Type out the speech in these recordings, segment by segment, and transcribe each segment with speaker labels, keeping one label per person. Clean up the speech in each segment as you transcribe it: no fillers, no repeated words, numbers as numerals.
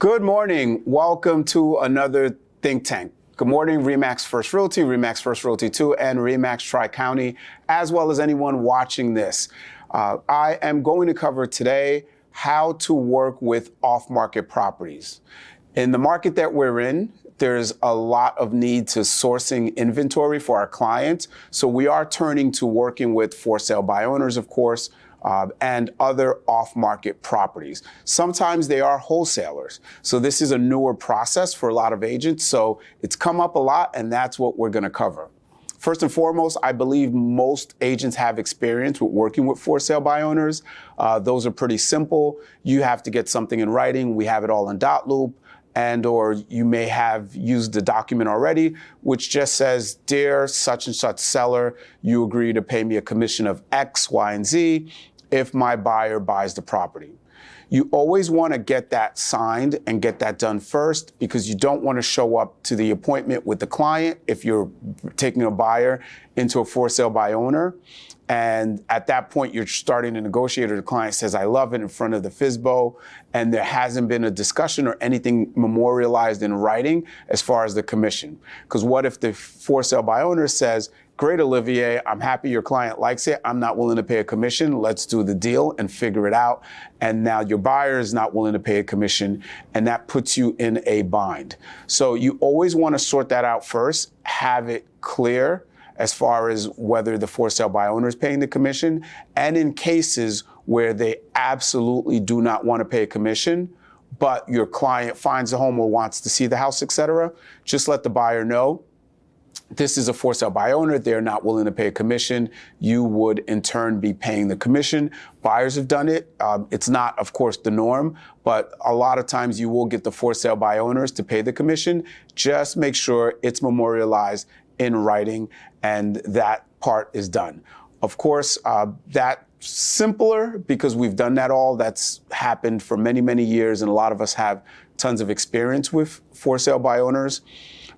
Speaker 1: Good morning. Welcome to another think tank. Good morning, RE/MAX First Realty, RE/MAX First Realty 2, and RE/MAX Tri-County, as well as anyone watching this. I am going to cover today how to work with off-market properties. In the market that we're in, there's a lot of need to sourcing inventory for our clients. So we are turning to working with for sale by owners, of course, and other off-market properties. Sometimes they are wholesalers. So this is a newer process for a lot of agents. So it's come up a lot, and that's what we're going to cover. First and foremost, I believe most agents have experience with working with for sale by owners. Those are pretty simple. You have to get something in writing. We have it all in dotloop. And or you may have used the document already, which just says, "Dear such and such seller, you agree to pay me a commission of X, Y, and Z if my buyer buys the property." You always want to get that signed and get that done first, because you don't want to show up to the appointment with the client if you're taking a buyer into a for sale by owner. And at that point, you're starting to negotiate, or the client says, "I love it," in front of the FSBO, and there hasn't been a discussion or anything memorialized in writing as far as the commission. Because what if the for sale by owner says, "Great, Olivier, I'm happy your client likes it. I'm not willing to pay a commission. Let's do the deal and figure it out." And now your buyer is not willing to pay a commission, and that puts you in a bind. So you always want to sort that out first, have it clear as far as whether the for sale by owner is paying the commission. And in cases where they absolutely do not want to pay a commission, but your client finds a home or wants to see the house, etc., just let the buyer know, this is a for sale by owner. They're not willing to pay a commission. You would in turn be paying the commission. Buyers have done it. It's not, of course, the norm, but a lot of times you will get the for sale by owners to pay the commission. Just make sure it's memorialized in writing, and that part is done. Of course, that's simpler because we've done that all. That's happened for many, many years, and a lot of us have tons of experience with for sale by owners.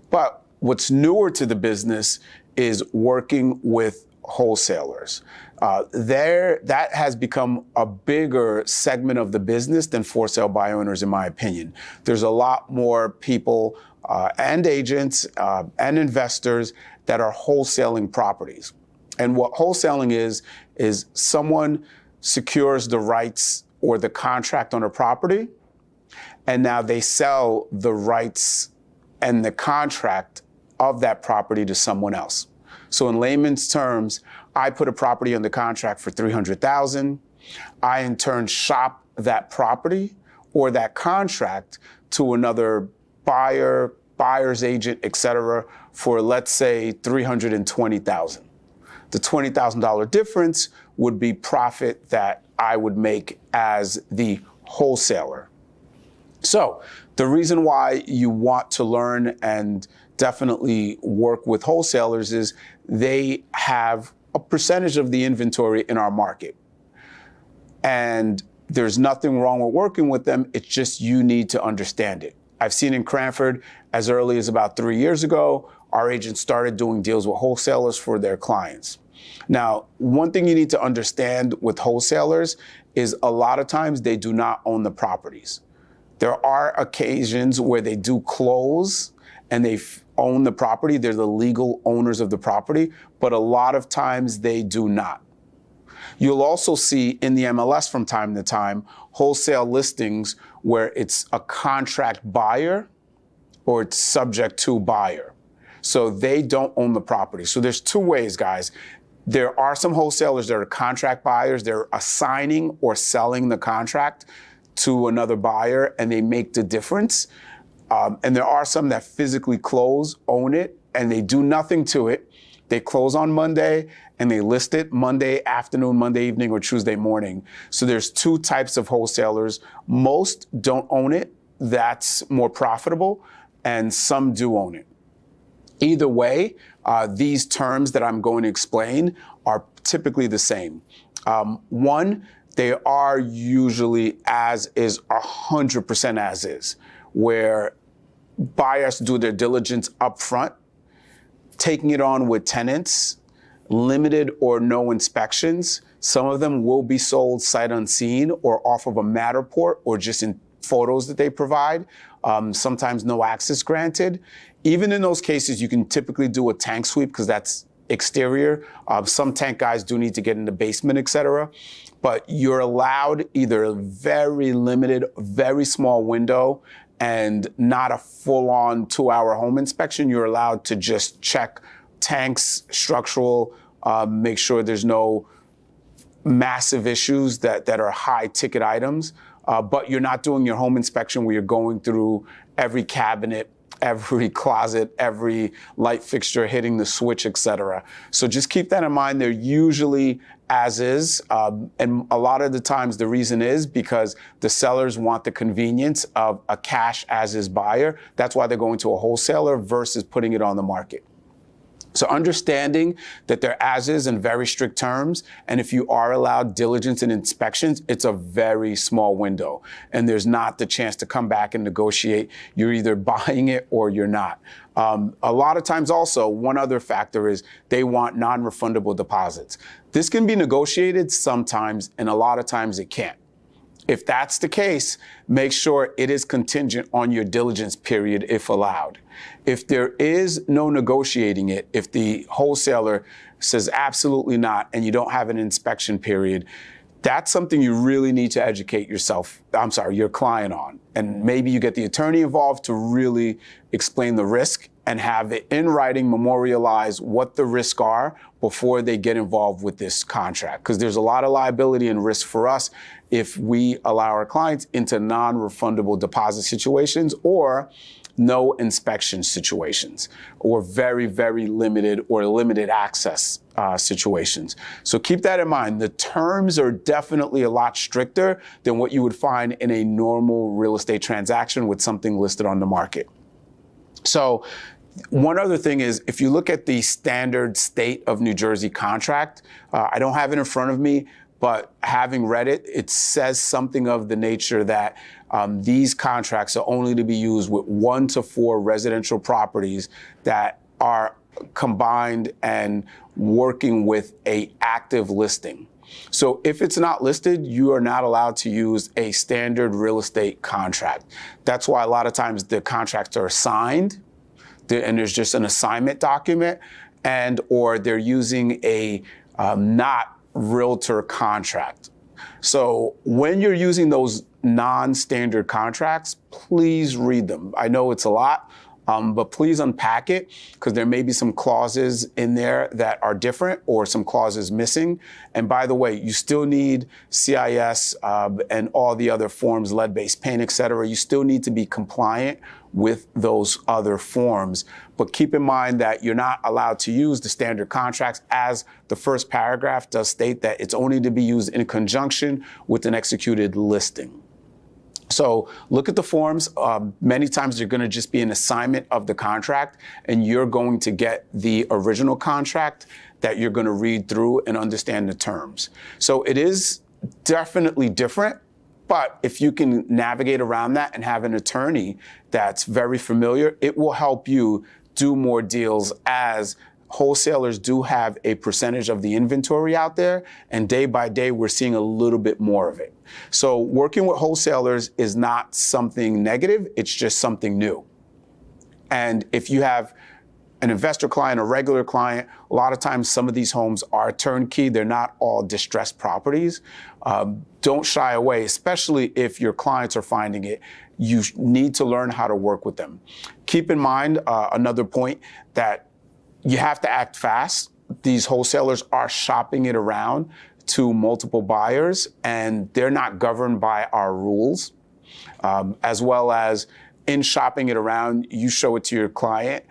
Speaker 1: But what's newer to the business is working with wholesalers. That has become a bigger segment of the business than for sale by owners, in my opinion. There's a lot more people and agents and investors that are wholesaling properties. And what wholesaling is someone secures the rights or the contract on a property, and now they sell the rights and the contract of that property to someone else. So in layman's terms, I put a property under contract for $300,000. I in turn shop that property or that contract to another buyer, buyer's agent, etc., for let's say $320,000. The $20,000 difference would be profit that I would make as the wholesaler. So the reason why you want to learn and definitely work with wholesalers is they have a percentage of the inventory in our market. And there's nothing wrong with working with them. It's just you need to understand it. I've seen in Cranford, as early as about 3 years ago, our agents started doing deals with wholesalers for their clients. Now, one thing you need to understand with wholesalers is a lot of times they do not own the properties. There are occasions where they do close and they own the property. They're the legal owners of the property, but a lot of times they do not. You'll also see in the MLS from time to time wholesale listings where it's a contract buyer or it's subject to buyer. So they don't own the property. So there's two ways, guys. There are some wholesalers that are contract buyers. They're assigning or selling the contract to another buyer, and they make the difference. And there are some that physically close, own it, and they do nothing to it. They close on Monday and they list it Monday afternoon, Monday evening, or Tuesday morning. So there's two types of wholesalers. Most don't own it. That's more profitable. And some do own it. Either way, these terms that I'm going to explain are typically the same. One, they are usually as is, 100% as is, where buyers do their diligence up front, taking it on with tenants, limited or no inspections. Some of them will be sold sight unseen or off of a Matterport or just in photos that they provide, sometimes no access granted. Even in those cases, you can typically do a tank sweep because that's exterior. Some tank guys do need to get in the basement, et cetera. But you're allowed either a very limited, very small window and not a full-on 2-hour home inspection. You're allowed to just check tanks, structural, make sure there's no massive issues that are high ticket items. But you're not doing your home inspection where you're going through every cabinet, every closet, every light fixture, hitting the switch, et cetera. So just keep that in mind. They're usually as is. And a lot of the times the reason is because the sellers want the convenience of a cash as is buyer. That's why they're going to a wholesaler versus putting it on the market. So understanding that they're as is in very strict terms, and if you are allowed diligence and inspections, it's a very small window, and there's not the chance to come back and negotiate. You're either buying it or you're not. A lot of times also, one other factor is they want non-refundable deposits. This can be negotiated sometimes, and a lot of times it can't. If that's the case, make sure it is contingent on your diligence period if allowed. If there is no negotiating it, if the wholesaler says absolutely not and you don't have an inspection period, that's something you really need to educate your client on. And maybe you get the attorney involved to really explain the risk and have it in writing, memorialize what the risks are before they get involved with this contract. Because there's a lot of liability and risk for us if we allow our clients into non-refundable deposit situations or no inspection situations, or very, very limited or limited access situations. So keep that in mind. The terms are definitely a lot stricter than what you would find in a normal real estate transaction with something listed on the market. So one other thing is, if you look at the standard state of New Jersey contract, I don't have it in front of me, but having read it, it says something of the nature that these contracts are only to be used with 1 to 4 residential properties that are combined and working with an active listing. So if it's not listed, you are not allowed to use a standard real estate contract. That's why a lot of times the contracts are signed and there's just an assignment document, and or they're using a not realtor contract. So when you're using those non-standard contracts, please read them. I know it's a lot, but please unpack it, because there may be some clauses in there that are different or some clauses missing. And by the way, you still need CIS and all the other forms, lead-based paint, et cetera. You still need to be compliant with those other forms. But keep in mind that you're not allowed to use the standard contracts, as the first paragraph does state that it's only to be used in conjunction with an executed listing. So look at the forms. Many times they're going to just be an assignment of the contract, and you're going to get the original contract that you're going to read through and understand the terms. So it is definitely different, but if you can navigate around that and have an attorney that's very familiar, it will help you do more deals, as wholesalers do have a percentage of the inventory out there, and day by day we're seeing a little bit more of it. So working with wholesalers is not something negative, it's just something new. And if you have an investor client, a regular client, a lot of times some of these homes are turnkey, they're not all distressed properties. Don't shy away, especially if your clients are finding it. You need to learn how to work with them. Keep in mind another point, that you have to act fast. These wholesalers are shopping it around to multiple buyers, and they're not governed by our rules. As well as in shopping it around, you show it to your client,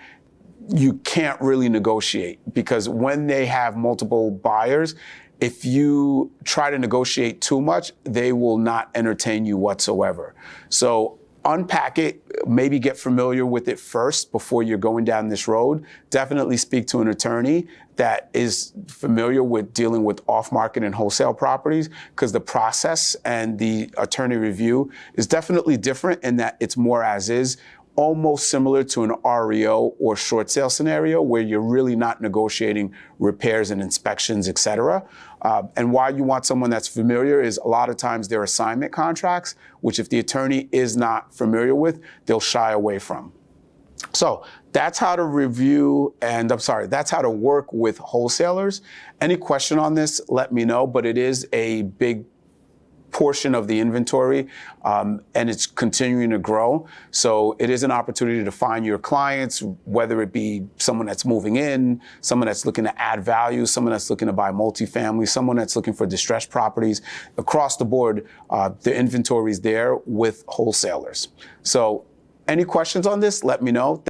Speaker 1: you can't really negotiate, because when they have multiple buyers, if you try to negotiate too much, they will not entertain you whatsoever. So unpack it, maybe get familiar with it first before you're going down this road. Definitely speak to an attorney that is familiar with dealing with off-market and wholesale properties, because the process and the attorney review is definitely different in that it's more as is. almost similar to an REO or short sale scenario where you're really not negotiating repairs and inspections, et cetera. And why you want someone that's familiar is a lot of times they're assignment contracts, which if the attorney is not familiar with, they'll shy away from. So that's how to review, and that's how to work with wholesalers. Any question on this, let me know, but it is a big portion of the inventory, and it's continuing to grow. So it is an opportunity to find your clients, whether it be someone that's moving in, someone that's looking to add value, someone that's looking to buy multifamily, someone that's looking for distressed properties. Across the board, the inventory is there with wholesalers. So any questions on this, let me know.